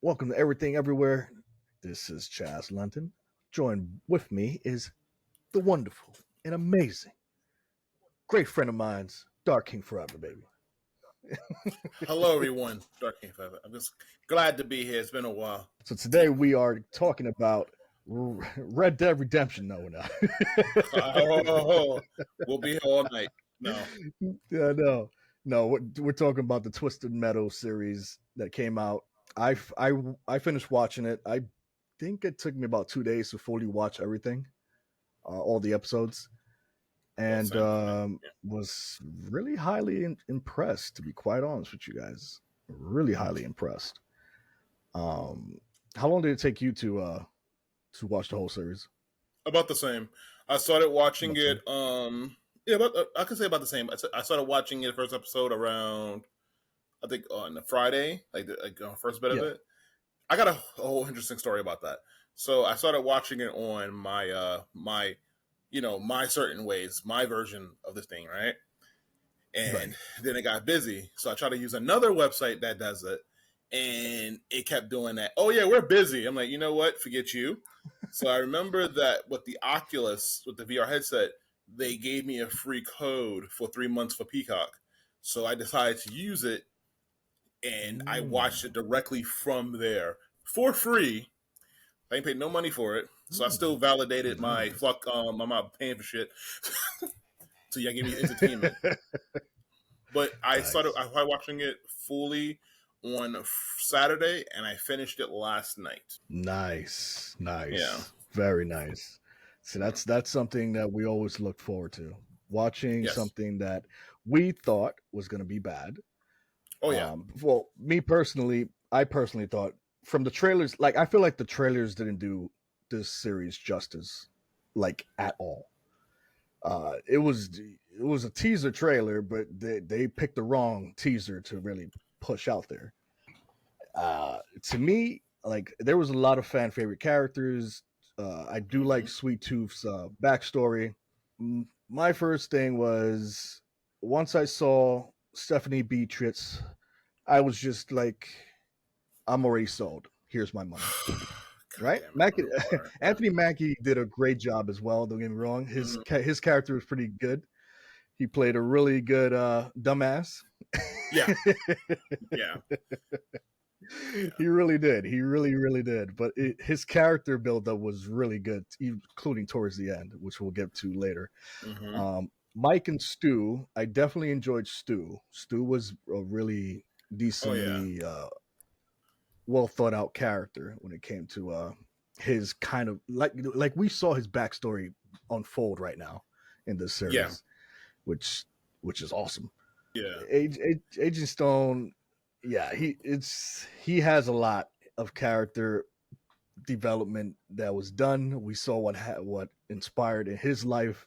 Welcome to Everything Everywhere. This is Chaz London. Joined with me is the wonderful and amazing, great friend of mine's Dark King Forever, baby. Hello, everyone. Dark King Feather. I'm just glad to be here. It's been a while. So today we are talking about Red Dead Redemption. No, we're not. Oh, we'll be here all night. No. Yeah, no. We're talking about the Twisted Metal series that came out. I finished watching it. I think it took me about 2 days to fully watch everything, all the episodes. Well, And same for me. Yeah. was really highly impressed. To be quite honest with you guys, really highly impressed. Um, how long did it take you to watch the whole series? About the same. I started watching About the it. same. Yeah, I could say about the same. I started watching it first episode around I think on the Friday, like first bit of Yeah, it. I got a whole interesting story about that. So I started watching it on my certain ways, my version of this thing, right? right. And then it got busy. So I tried to use another website that does it. And it kept doing that. Oh, yeah, we're busy. I'm like, you know what? Forget you. So I remember that with the Oculus, with the VR headset, they gave me a free code for 3 months for Peacock. So I decided to use it and I watched it Mm. directly from there for free. I ain't paid no money for it. So I still Mm. validated my Nice. I'm not paying for shit. So yeah, give me entertainment. But Nice. I started watching it fully on Saturday, and I finished it last night. Nice. Yeah. Nice. Very nice. So that's something that we always look forward to. Watching Yes. something that we thought was going to be bad. Oh yeah. Well, me personally, I personally thought from the trailers, like I feel like the trailers didn't do this series justice, like at all. It was a teaser trailer, but they picked the wrong teaser to really push out there. To me, like there was a lot of fan favorite characters. I do like Hmm. Sweet Tooth's backstory. My first thing was once I saw Stephanie Beatriz, I was just like, I'm already sold. Here's my money. God Right? damn it, Mackie, underwater. Yeah. Anthony Mackie did a great job as well. Don't get me wrong. His Hmm. his character was pretty good. He played a really good dumbass. Yeah. Yeah. He Yeah. really did. He really did. But his character buildup was really good, including towards the end, which we'll get to later. Hmm. Mike and Stu, I definitely enjoyed Stu. Stu was a really Oh yeah. decently well thought out character when it came to his kind of like we saw his backstory unfold right now in this Yeah. series, which which is awesome. Yeah. Agent Stone, yeah, he has a lot of character development that was done. We saw what inspired in his life,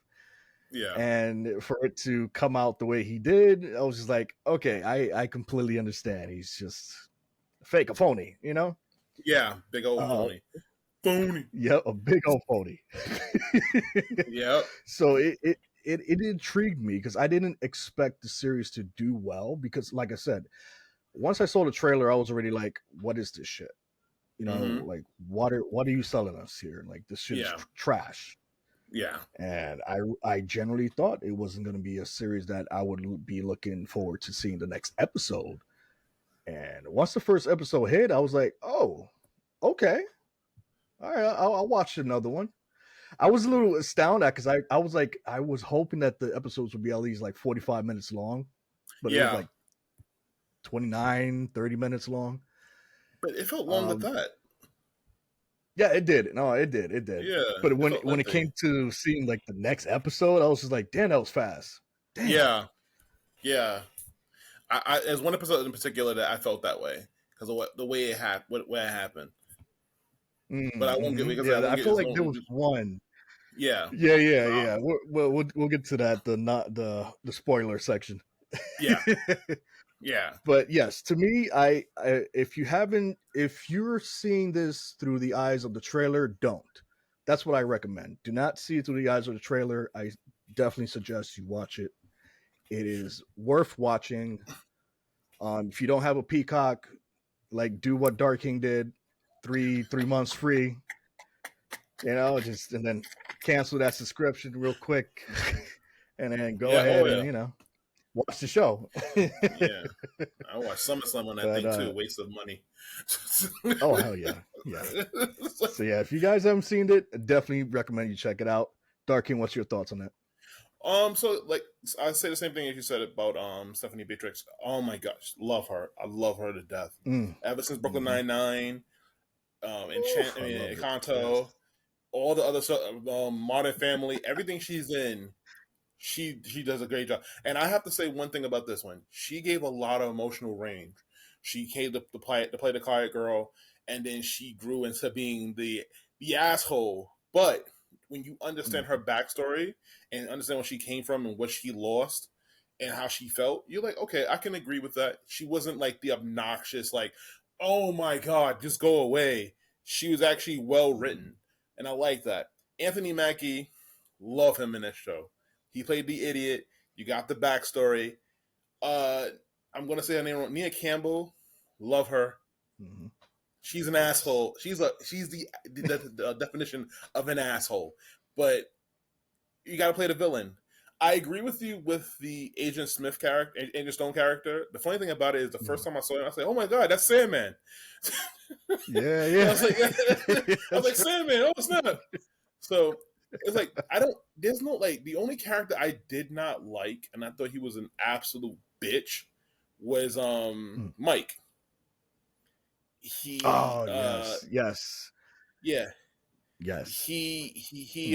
Yeah. and for it to come out the way he did, I was just like, okay, I completely understand. He's just fake a phony, you know. Yeah. Big old Uh, phony. Phony. yeah, a big old phony. Yep. So it intrigued me because I didn't expect the series to do well because, like I said, once I saw the trailer, I was already like, "What is this shit?" You know, Hmm. like what are you selling us here? Like this shit is Yeah. trash. Yeah. And I generally thought it wasn't going to be a series that I would be looking forward to seeing the next episode. And once the first episode hit, I was like, "Oh, okay, all right, I'll watch another one." I was a little astounded because I was like, I was hoping that the episodes would be at least like 45 minutes long, but it was Yeah. like 29, 30 minutes long. But it felt long at Um, that. yeah, it did. No, it did. It did. Yeah. But It when felt when it lengthy. came to seeing like the next episode, I was just like, damn, that was fast. Damn. Yeah. Yeah. There's one episode in particular that I felt that way because of the way what happened. But I won't get Mm-hmm. because I Yeah, won't I get feel so like there was one. yeah. Yeah, yeah, Uh, yeah. We'll get to that. The not the spoiler section. yeah. Yeah. But yes, to me, if you haven't, if you're seeing this through the eyes of the trailer, don't. That's what I recommend. Do not see it through the eyes of the trailer. I definitely suggest you watch it. It is worth watching. If you don't have a Peacock, like do what Dark King did, 3 months free, just and then cancel that subscription real quick, and then go Yeah. ahead Oh and yeah. watch the show. Yeah. I watched SummerSlam on that But thing too. Waste of money. oh hell yeah, yeah. So yeah, if you guys haven't seen it, definitely recommend you check it out. Dark King, what's your thoughts on that? So like I say the same thing as you said about Stephanie Beatrix. Oh my gosh, love her. I love her to death. Mm. Ever since Brooklyn Mm-hmm. Nine-Nine, Oof, I love it. Yes. Encanto, all the other stuff, Modern Family, everything she's in, she does a great job. And I have to say one thing about this one: she gave a lot of emotional range. She came to play the quiet girl, and then she grew into being the asshole. But when you understand her Mm-hmm. backstory and understand where she came from and what she lost and how she felt, you're like, okay, I can agree with that. She wasn't like the obnoxious, like, oh my god, just go away. She was actually well written, and I like that. Anthony Mackie, love him in this show. He played the idiot. You got the backstory. Uh, I'm gonna say her name wrong. Nia Campbell, love her. Mm-hmm. She's an Yes. asshole. She's the definition of an asshole. But you got to play the villain. I agree with you with the Agent Smith character, Agent Stone character. The funny thing about it is, the first Mm-hmm. time I saw him, I was like, "Oh my god, that's Sandman!" Yeah, I yeah. was like, "I was like That's right. Sandman." Oh snap! So it's like I don't. There's no like the only character I did not like, and I thought he was an absolute bitch, was Mm. Mike. He Oh yes, yes, yeah, yes. he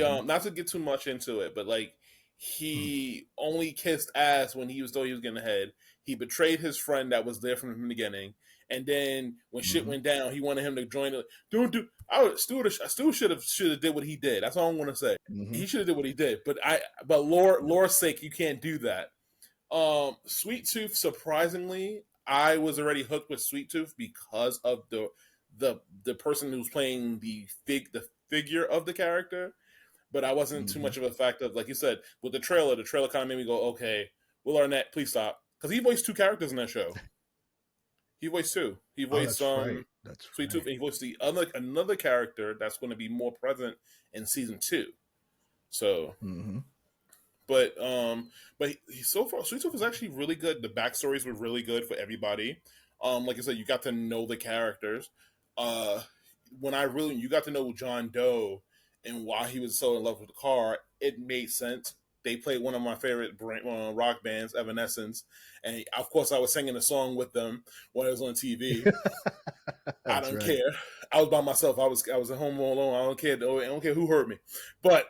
Mm-hmm. not to get too much into it, but like Mm-hmm. he only kissed ass when he was told he was getting ahead. He betrayed his friend that was there from the beginning, and then when shit Mm-hmm. went down, he wanted him to join it. Don't do. I would Stu should have did what he did. That's all I'm gonna say. Mm-hmm. He should have did what he did. But Yep. Laura's sake, you can't do that. Sweet Tooth, surprisingly, I was already hooked with Sweet Tooth because of the person who's playing the figure of the character. But I wasn't too Mm-hmm. much of a fact of, like you said, with the trailer kind of made me go, okay, Will Arnett, please stop, because he voiced two characters in that show. He voiced two. He Oh, voiced that's right. That's Sweet Tooth, right. and he voiced the other another character that's going to be more present in season two. So Mm-hmm. so far Sweet Tooth was actually really good. The backstories were really good for everybody. Like I said, you got to know the characters. Uh, you got to know John Doe and why he was so in love with the car, it made sense. They played one of my favorite rock bands, Evanescence, and of course I was singing a song with them when I was on TV. I That's don't right. care. I was by myself. I was at home alone. I don't care. I don't care who heard me, but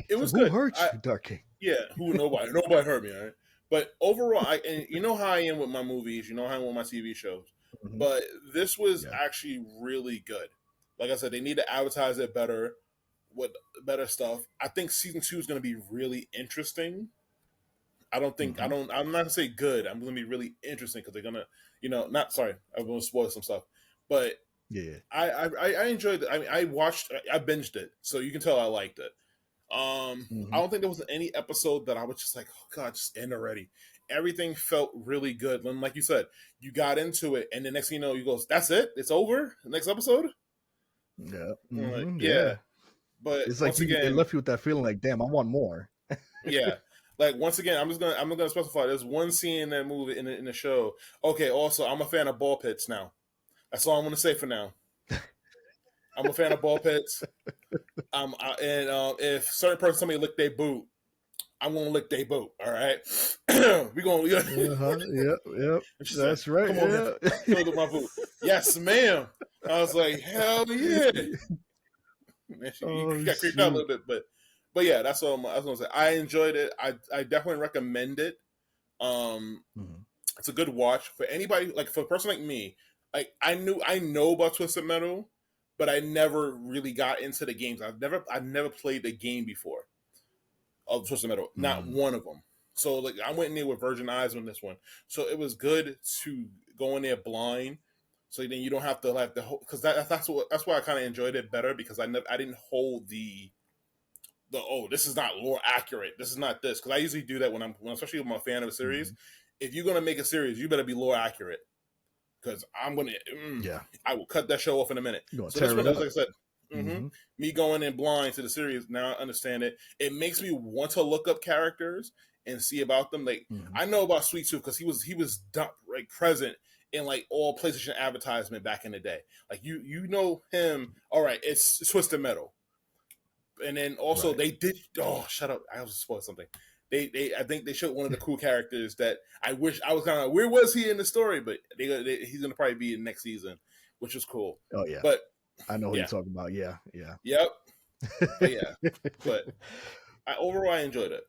it was Who good. hurt you, Dark King? Yeah, who nobody heard me, all right? But overall, and you know how I am with my movies, you know how I am with my TV shows. Mm-hmm. But this was Yeah. actually really good. Like I said, they need to advertise it better with better stuff. I think season two is going to be really interesting. Mm-hmm. I'm not gonna say good. I'm going to be really interesting because they're gonna, not sorry, I'm going to spoil some stuff, but Yeah. I enjoyed it. I mean, I binged it, so you can tell I liked it. I Mm-hmm. don't think there was any episode that I was just like, oh god, just end already. Everything felt really good. And like you said, you got into it, and the next thing you know, you goes, "That's it, it's over." The next episode, Yeah. I'm like, Mm-hmm. yeah. Yeah. But It's like once it again, left you with that feeling like, damn, I want more. yeah. Like once again, I'm gonna specify. There's one scene in that movie in the show. Okay. Also, I'm a fan of ball pits now. That's all I'm gonna say for now. I'm a fan of ball pits. And if certain person somebody lick their boot, I'm gonna lick their boot. All right, we gonna. Uh-huh. Yep. Yep. And she said, That's right. "Come on, man, Yeah. fill up my boot." Yes, ma'am. I was like, "Hell yeah!" And you Oh got creeped out a shoot. little bit, but yeah, that's all. I was gonna say. I enjoyed it. I definitely recommend it. Um, Mm-hmm. it's a good watch for anybody. Like for a person like me, like I know about Twisted Metal, but I never really got into the games. I've never played the game before of Twisted Metal. Not Mm-hmm. one of them. So like I went in there with virgin eyes on this one. So it was good to go in there blind. So then you don't have to like the whole because that's why I kind of enjoyed it better because I didn't hold the this is not lore accurate. This is not this because I usually do that when especially when I'm a fan of a series. Mm-hmm. If you're gonna make a series, you better be lore accurate because I'm gonna. Yeah. I will cut that show off in a minute. You're gonna So this tear one, it as up. I said, Mhm. me going in blind to the series, now I understand it. It makes me want to look up characters and see about them. Like Mhm. I know about Sweet Tooth because he was like present in like all PlayStation advertisement back in the day. Like you know him. All right, it's Twisted Metal, and then also Right. they did. Oh, shut up! I was spoiled something. I think they showed one of the cool characters that I wish I was kind of where was he in the story, but he's gonna probably be in next season, which was cool. Oh yeah. But I know who yeah, you're talking about. Yeah. Yeah. yep. But yeah, but overall I enjoyed it.